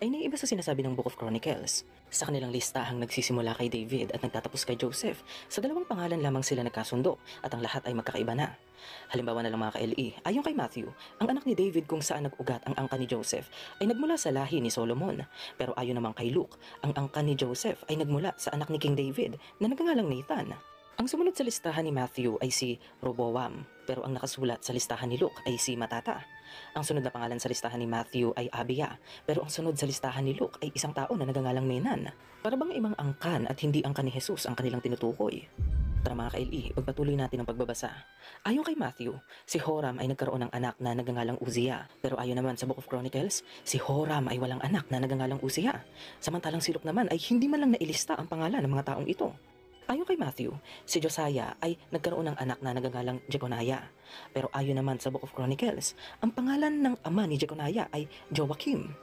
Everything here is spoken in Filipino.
ay naiiba sa sinasabi ng Book of Chronicles. Sa kanilang listahang nagsisimula kay David at nagtatapos kay Joseph, sa dalawang pangalan lamang sila nagkasundo at ang lahat ay magkakaiba na. Halimbawa na lang mga ka-LE, ayon kay Matthew, ang anak ni David kung saan nag-ugat ang angka ni Joseph ay nagmula sa lahi ni Solomon. Pero ayon naman kay Luke, ang angka ni Joseph ay nagmula sa anak ni King David na nagngangalang Nathan. Ang sumunod sa listahan ni Matthew ay si Roboam, pero ang nakasulat sa listahan ni Luke ay si Matata. Ang sunod na pangalan sa listahan ni Matthew ay Abia, pero ang sunod sa listahan ni Luke ay isang tao na nagngangalang Menan. Para bang ibang angkan at hindi angka ni Jesus ang kanilang tinutukoy? Tara mga ka-LE, pagpatuloy natin ang pagbabasa. Ayon kay Matthew, si Horam ay nagkaroon ng anak na nagngangalang Uzziah. Pero ayon naman sa Book of Chronicles, si Horam ay walang anak na nagngangalang Uzziah. Samantalang si Luke naman ay hindi man lang nailista ang pangalan ng mga taong ito. Ayon kay Matthew, si Josiah ay nagkaroon ng anak na nagngangalang Jeconiah. Pero ayon naman sa Book of Chronicles, ang pangalan ng ama ni Jeconiah ay Joachim.